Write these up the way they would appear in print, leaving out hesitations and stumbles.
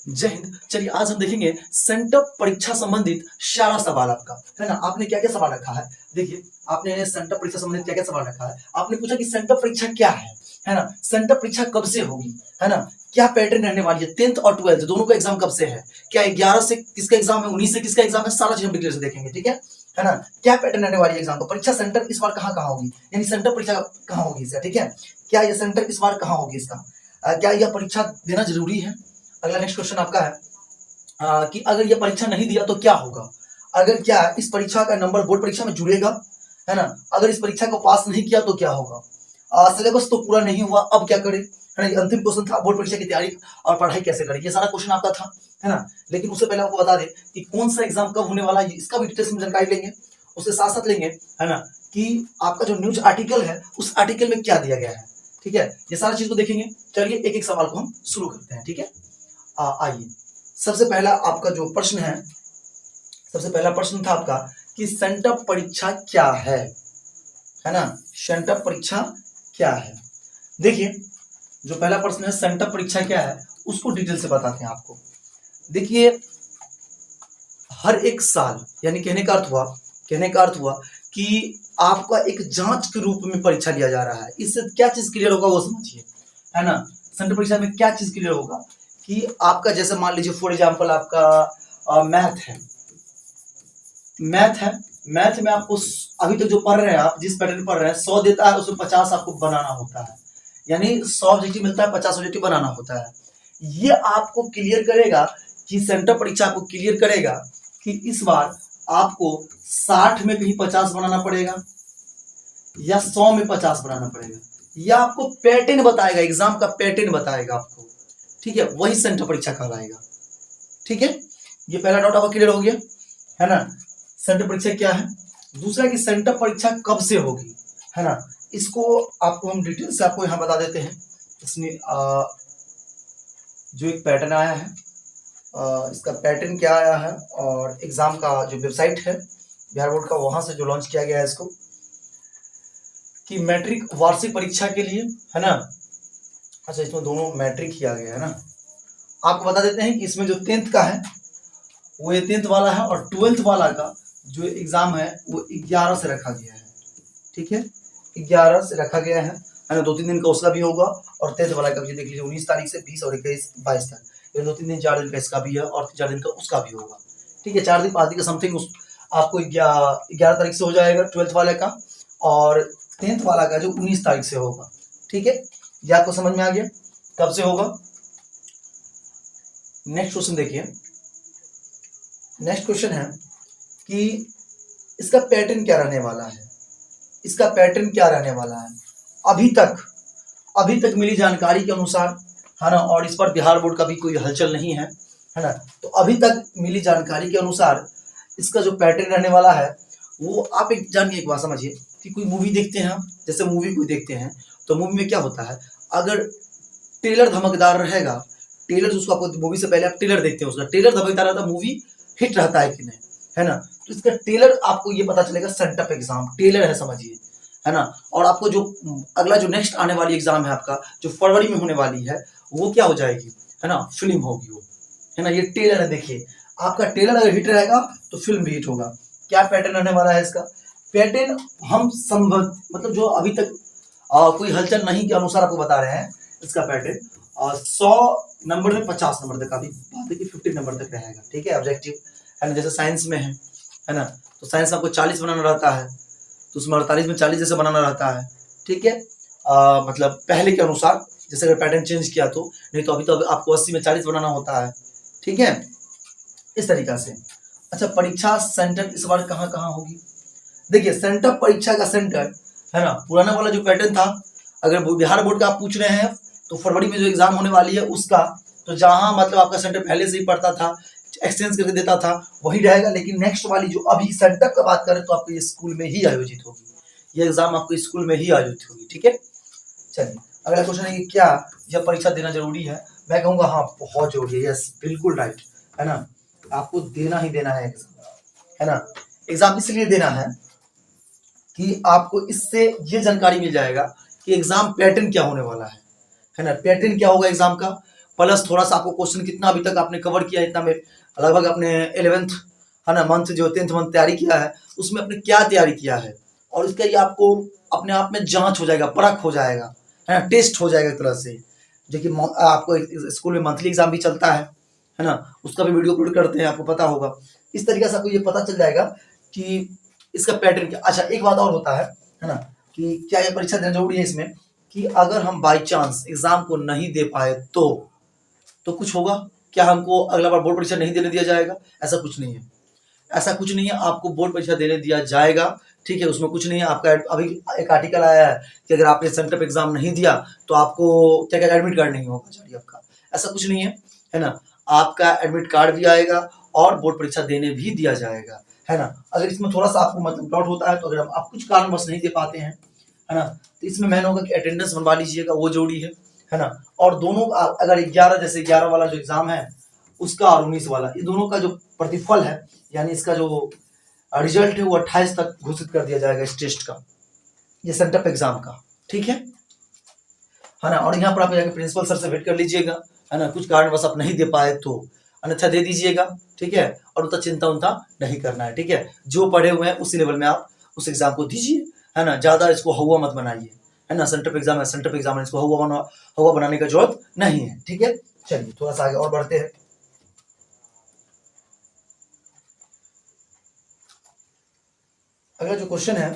जय हिंद। चलिए आज हम देखेंगे सेंटअप परीक्षा संबंधित सारा सवाल आपका, है ना। आपने क्या क्या सवाल रखा है, देखिए आपने सेंटअप परीक्षा संबंधित क्या क्या सवाल रखा है। आपने पूछा कि सेंटअप परीक्षा क्या है ना। सेंटअप परीक्षा कब से होगी, है ना। क्या पैटर्न रहने वाली है, 10th और 12th दोनों का एग्जाम कब से है, क्या 11 से किसका एग्जाम है, 19 से किसका एग्जाम है, सारा चीज हम डिटेल से देखेंगे, ठीक है ना। क्या पैटर्न रहने वाली है एग्जाम का, परीक्षा सेंटर इस बार कहाँ कहाँ होगी, यानी सेंटर परीक्षा कहाँ होगी इसका, ठीक है। क्या यह सेंटर इस बार कहाँ होगी इसका, क्या यह परीक्षा देना जरूरी है। अगला नेक्स्ट क्वेश्चन आपका है कि अगर ये परीक्षा नहीं दिया तो क्या होगा, अगर क्या इस परीक्षा का नंबर बोर्ड परीक्षा में जुड़ेगा, है ना। अगर इस परीक्षा को पास नहीं किया तो क्या होगा, सिलेबस तो पूरा नहीं हुआ अब क्या करें, है ना। ये अंतिम क्वेश्चन था, बोर्ड परीक्षा की तैयारी और पढ़ाई कैसे करें, ये सारा क्वेश्चन आपका था, है ना। लेकिन उससे पहले आपको बता दें कि कौन सा एग्जाम कब होने वाला है, इसका भी डिटेल्स में जानकारी लेंगे। उसके साथ साथ लेंगे, है ना, कि आपका जो न्यूज आर्टिकल है उस आर्टिकल में क्या दिया गया है, ठीक है। ये सारा चीज को देखेंगे। चलिए एक एक सवाल को हम शुरू करते हैं, ठीक है। आइए सबसे पहला आपका जो प्रश्न है, सबसे पहला प्रश्न था आपका कि सेंटअप परीक्षा क्या है ना। सेंटअप परीक्षा क्या है, देखिए जो पहला प्रश्न है सेंटअप परीक्षा क्या है उसको डिटेल से बताते हैं आपको। देखिए हर एक साल, यानी कहने का अर्थ हुआ कि आपका एक जांच के रूप में परीक्षा लिया जा रहा है। इससे क्या चीज क्लियर होगा वो समझिए, है ना। सेंट्रल परीक्षा में क्या चीज क्लियर होगा कि आपका जैसे मान लीजिए फॉर एग्जांपल आपका मैथ है। मैथ में आपको अभी तक जो पढ़ रहे हैं आप, जिस पैटर्न पढ़ रहे हैं, 100 देता है उसमें 50 आपको बनाना होता है, यानी 100 ऑब्जेक्टिव मिलता है, 50 ऑब्जेक्टिव बनाना होता है। ये आपको क्लियर करेगा कि सेंटर परीक्षा आपको क्लियर करेगा कि इस बार आपको 60 में कहीं 50 बनाना पड़ेगा या 100 में 50 बनाना पड़ेगा, या आपको पैटर्न बताएगा, एग्जाम का पैटर्न बताएगा आपको, ठीक है। वही सेंटर परीक्षा कहलाएगा, ठीक है। ये पहला डाउट आपका क्लियर हो गया, है ना। सेंटर परीक्षा क्या है। दूसरा कि सेंटर परीक्षा कब से होगी, है ना। इसको आपको हम डिटेल से आपको यहाँ बता देते हैं। इसमें जो एक पैटर्न आया है, इसका पैटर्न क्या आया है, और एग्जाम का जो वेबसाइट है बिहार बोर्ड का, वहां से जो लॉन्च किया गया है इसको, कि मैट्रिक वार्षिक परीक्षा के लिए, है ना। अच्छा इसमें दोनों मैट्रिक किया गया है ना। आपको बता देते हैं कि इसमें जो 10th का है वो ये 10th वाला है, और 12th वाला का जो एग्जाम है वो 11 से रखा गया है, ठीक है। 11 से रखा गया है ना। 2-3 दिन का उसका भी होगा, और 10th वाला का भी देख लीजिए 19 तारीख से 20 और 21-22 तक, ये 2-3 दिन 4 दिन का इसका भी है, और 4 दिन का उसका भी होगा, ठीक है। 4 दिन 5 दिन का समथिंग आपको 11 तारीख से हो जाएगा 12th वाले का, और 10th वाला का जो 19 तारीख से होगा, ठीक है। ये आपको समझ में आ गया कब से होगा। नेक्स्ट क्वेश्चन देखिए, नेक्स्ट क्वेश्चन है कि इसका पैटर्न क्या रहने वाला है, इसका पैटर्न क्या रहने वाला है। अभी तक मिली जानकारी के अनुसार, है ना, और इस पर बिहार बोर्ड का भी कोई हलचल नहीं है ना। तो अभी तक मिली जानकारी के अनुसार इसका जो पैटर्न रहने वाला है वो आप एक जानिए, एक बात समझिए कि कोई मूवी देखते हैं, जैसे मूवी कोई देखते हैं तो मूवी में क्या होता है, अगर ट्रेलर धमकदार रहेगा, ट्रेलर उसको आपको मूवी से पहले आप ट्रेलर देखते हैं, उसका ट्रेलर धमकदार रहता है, मूवी हिट रहता है कि नहीं, है ना। तो इसका ट्रेलर आपको ये पता चलेगा, सेंटअप एग्जाम ट्रेलर है समझिए, है ना। और आपको जो अगला जो नेक्स्ट आने वाली एग्जाम है आपका, जो फरवरी में होने वाली है, वो क्या हो जाएगी, है ना, फिल्म होगी वो, है ना। ये ट्रेलर है, देखिए आपका ट्रेलर अगर हिट रहेगा तो फिल्म भी हिट होगा। क्या पैटर्न रहने वाला है इसका, पैटर्न हम संभव मतलब जो अभी तक कोई हलचल नहीं के अनुसार आपको बता रहे हैं, इसका पैटर्न 100 नंबर में 50 नंबर तक, अभी बात है कि 50 नंबर तक रहेगा, ठीक है। ऑब्जेक्टिव, है ना, जैसे साइंस में है ना, तो साइंस में आपको 40 बनाना रहता है, तो उसमें 48 में 40 जैसे बनाना रहता है, ठीक है। मतलब पहले के अनुसार, जैसे अगर पैटर्न चेंज किया तो, नहीं तो अभी तो आपको 80 में 40 बनाना होता है, ठीक है, इस तरीका से। अच्छा परीक्षा सेंटर इस बार कहाँ कहाँ होगी, देखिए सेंटर परीक्षा का सेंटर, है ना, पुराना वाला जो पैटर्न था, अगर बिहार बोर्ड का आप पूछ रहे हैं तो फरवरी में जो एग्जाम होने वाली है उसका, तो जहां मतलब आपका सेंटर पहले से ही पड़ता था, एक्सचेंज करके देता था, वही रहेगा। लेकिन नेक्स्ट वाली जो अभी सेंटर का बात करें तो आपको ये स्कूल में ही आयोजित होगी, ये एग्जाम आपको स्कूल में ही आयोजित होगी, ठीक है। चलिए अगला क्वेश्चन है कि क्या यह परीक्षा देना जरूरी है। मैं कहूँगा हाँ बहुत जरूरी है, यस बिल्कुल राइट, है ना। आपको देना ही देना है एग्जाम, है ना। एग्जाम इसलिए देना है कि आपको इससे ये जानकारी मिल जाएगा कि एग्जाम पैटर्न क्या होने वाला है ना। पैटर्न क्या होगा एग्जाम का, प्लस थोड़ा सा आपको क्वेश्चन कितना अभी तक आपने कवर किया है, इतना में लगभग अपने 11th है ना मंथ जो 10th मंथ तैयारी किया है, उसमें आपने क्या तैयारी किया है, और इसका ये आपको अपने आप में जांच हो जाएगा, परख हो जाएगा, है ना, टेस्ट हो जाएगा एक तरह से। जो कि आपको स्कूल में मंथली एग्जाम भी चलता है ना, उसका भी वीडियो अपलोड करते हैं, आपको पता होगा। इस तरीके से आपको ये पता चल जाएगा कि इसका पैटर्न क्या। अच्छा, एक बात और होता है ना, कि क्या ये परीक्षा देना जरूरी है इसमें, कि अगर हम बाई चांस एग्जाम को नहीं दे पाए तो कुछ होगा क्या, हमको अगला बार बोर्ड परीक्षा नहीं देने दिया जाएगा? ऐसा कुछ नहीं है, ऐसा कुछ नहीं है, आपको बोर्ड परीक्षा देने दिया जाएगा, ठीक है, उसमें कुछ नहीं है। आपका अभी एक आर्टिकल आया है कि अगर आपने सेंटर एग्जाम नहीं दिया तो आपको क्या क्या एडमिट कार्ड नहीं होगा जारी आपका, ऐसा कुछ नहीं है ना, आपका एडमिट कार्ड भी आएगा और बोर्ड परीक्षा देने भी दिया जाएगा, है ना। अगर इसमें थोड़ा सा आपको मतलब डाउट होता है तो अगर आप कुछ कारणवश नहीं दे पाते हैं, है ना, तो इसमें मैन होगा कि अटेंडेंस बनवा लीजिएगा, वो जरूरी है ना। और दोनों अगर 11 जैसे 11 वाला जो एग्जाम है उसका और 19 वाला, ये दोनों का जो प्रतिफल है, यानी इसका जो रिजल्ट है वो 28 तक घोषित कर दिया जाएगा इस टेस्ट का, ये सेंटअप एग्जाम का, ठीक है ना। और यहाँ पर आप जाकर प्रिंसिपल सर से भेंट कर लीजिएगा, है ना, कुछ कारणवश आप नहीं दे पाए तो अन्यथा दे दीजिएगा, ठीक है। और उतना चिंता उनता नहीं करना है, ठीक है। जो पढ़े हुए हैं उसी लेवल में आप उस एग्जाम को दीजिए, है ना, ज्यादा इसको हवा मत बनाइए, है ना। सेंटअप एग्जाम है, सेंटअप एग्जाम है, इसको हवा बनाने का जरूरत नहीं है, ठीक है। चलिए थोड़ा सा आगे और बढ़ते हैं। अगला जो क्वेश्चन है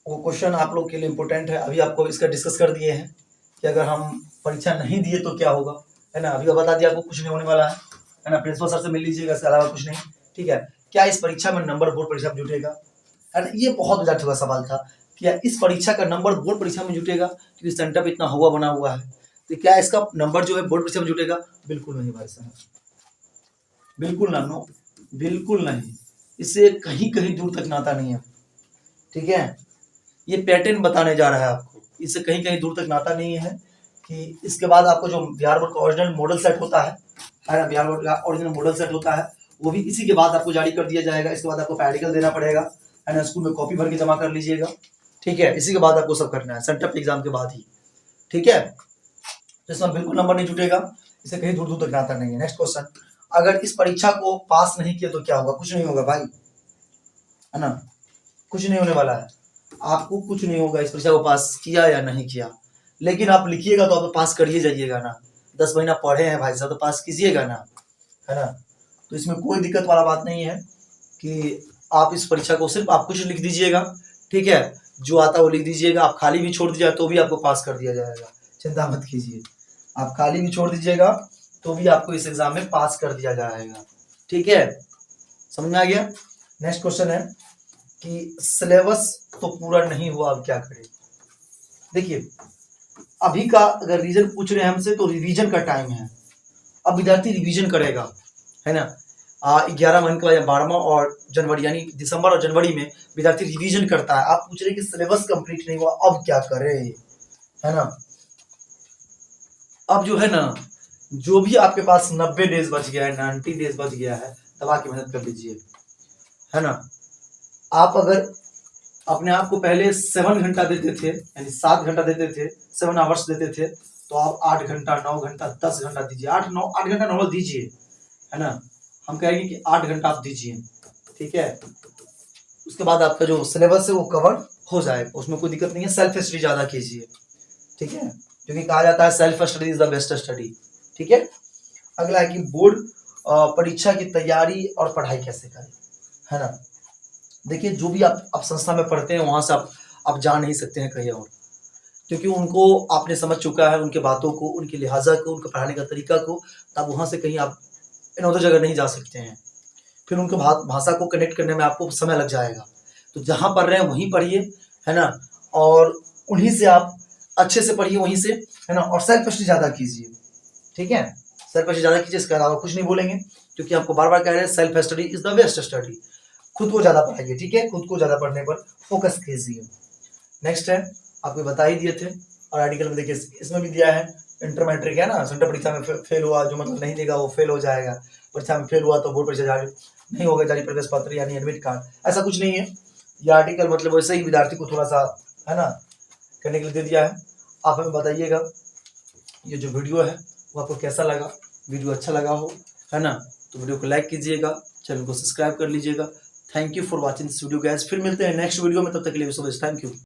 वो क्वेश्चन आप लोग के लिए इम्पोर्टेंट है। अभी आपको इसका डिस्कस कर दिए हैं कि अगर हम परीक्षा नहीं दिए तो क्या होगा, है ना। अभी बता दिया आपको कुछ नहीं होने वाला है ना। प्रिंसिपल सर से मिल लीजिएगा, इसके अलावा कुछ नहीं, ठीक है। क्या इस परीक्षा में नंबर बोर्ड परीक्षा में जुटेगा, है ना। ये बहुत विद्यार्थियों का सवाल था, क्या इस परीक्षा का नंबर बोर्ड परीक्षा में जुटेगा, क्योंकि सेंटर पे इतना हुआ बना हुआ है, तो क्या इसका नंबर जो है बोर्ड परीक्षा में जुटेगा? बिल्कुल नहीं भाई साहब, बिल्कुल ना, नो, बिल्कुल नहीं। इससे कहीं कहीं दूर तक नाता नहीं है, ठीक है। ये पैटर्न बताने जा रहा है आपको, इससे कहीं कहीं दूर तक नाता नहीं है। कि इसके बाद आपको जो बिहार बोर्ड का ओरिजिनल मॉडल सेट होता है ना, बिहार बोर्ड का ओरिजिनल मॉडल सेट होता है, वो भी इसी के बाद आपको जारी कर दिया जाएगा। इसके बाद आपको प्रैक्टिकल देना पड़ेगा, है ना, स्कूल में कॉपी भर के जमा कर लीजिएगा, ठीक है। इसी के बाद आपको सब करना है, सेंटअप एग्जाम के बाद ही, ठीक है। तो इसमें बिल्कुल नंबर नहीं जुटेगा, इसे कहीं दूर दूर तक नाता नहीं है। नेक्स्ट क्वेश्चन, अगर इस परीक्षा को पास नहीं किया तो क्या होगा? कुछ नहीं होगा भाई, है ना, कुछ नहीं होने वाला है, आपको कुछ नहीं होगा इस परीक्षा को पास किया या नहीं किया। लेकिन आप लिखिएगा तो आप पास करिए जाइएगा ना, 10 महीना पढ़े हैं भाई साहब तो पास कीजिएगा ना, है ना। तो इसमें कोई दिक्कत वाला बात नहीं है कि आप इस परीक्षा को सिर्फ आप कुछ लिख दीजिएगा, ठीक है, जो आता है वो लिख दीजिएगा। आप खाली भी छोड़ दीजिएगा तो भी आपको पास कर दिया जाएगा, चिंता मत कीजिए। आप खाली भी छोड़ दीजिएगा तो भी आपको इस एग्जाम में पास कर दिया जाएगा, ठीक है, समझ में आ गया। नेक्स्ट क्वेश्चन है कि सिलेबस तो पूरा नहीं हुआ, अब क्या करें। देखिए, अभी का अगर रीजन पूछ रहे हैं हमसे तो रिवीजन का टाइम है, अब विद्यार्थी रिवीजन करेगा, है ना। 11 महीने के बाद 12वां और जनवरी यानी दिसंबर और जनवरी में विद्यार्थी रिवीजन करता है। आप पूछ रहे हैं कि सिलेबस कंप्लीट नहीं हुआ, अब क्या करे, है ना। अब जो है ना, जो भी आपके पास 90 डेज बच गया है, 90 डेज बच गया है, दबा के मेहनत कर लीजिए, है ना। आप अगर अपने आप को पहले 7 घंटा देते थे, यानी 7 घंटा देते थे, 7 आवर्स देते थे, तो आप 8 घंटा, 9 घंटा, 10 घंटा दीजिए, 8 घंटा नॉर्मल दीजिए, है ना। हम कहेंगे कि 8 घंटा आप दीजिए, ठीक है। उसके बाद आपका जो सिलेबस है वो कवर हो जाएगा, उसमें कोई दिक्कत नहीं है। सेल्फ स्टडी ज्यादा कीजिए, ठीक है, क्योंकि कहा जाता है self study is the best study, ठीक है। अगला है कि बोर्ड परीक्षा की तैयारी और पढ़ाई कैसे करें, है ना। देखिए, जो भी आप संस्था में पढ़ते हैं वहां से आप जा नहीं सकते हैं कहीं और, क्योंकि उनको आपने समझ चुका है, उनके बातों को, उनकी लिहाजा को, उनका पढ़ाने का तरीका को, तब वहां से कहीं आप इन उधर जगह नहीं जा सकते हैं। फिर उनके भाषा को कनेक्ट करने में आपको समय लग जाएगा। तो जहाँ पढ़ रहे हैं वहीं पढ़िए, है ना, और उन्हीं से आप अच्छे से पढ़िए वहीं से, है ना। और सेल्फ स्टडी ज़्यादा कीजिए, ठीक है, सेल्फ स्टडी ज़्यादा कीजिए, इसके अलावा कुछ नहीं बोलेंगे, क्योंकि आपको बार बार कह रहे हैं self study is the best study. खुद को ज़्यादा पढ़ाइए, ठीक है, खुद को ज़्यादा पढ़ने पर फोकस कीजिए। नेक्स्ट है, आपको बता ही दिए थे, और आर्टिकल में देखिए इसमें भी दिया है, इंटर मैट्रिक है ना, सेंटर परीक्षा में फेल हुआ, जो मतलब नहीं देगा वो फेल हो जाएगा, परीक्षा में फेल हुआ तो बोर्ड परीक्षा जारी नहीं होगा, जारी प्रवेश पत्र यानी एडमिट कार्ड, ऐसा कुछ नहीं है। ये आर्टिकल मतलब वैसे ही विद्यार्थी को थोड़ा सा, है ना, करने के लिए दे दिया है। आप हमें बताइएगा ये जो वीडियो है वो आपको कैसा लगा, वीडियो अच्छा लगा हो, है ना, तो वीडियो को लाइक कीजिएगा, चैनल को सब्सक्राइब कर लीजिएगा। Thank you for watching this video guys. फिर मिलते हैं नेक्स्ट वीडियो में, तब तक के लिए सो मच, थैंक यू।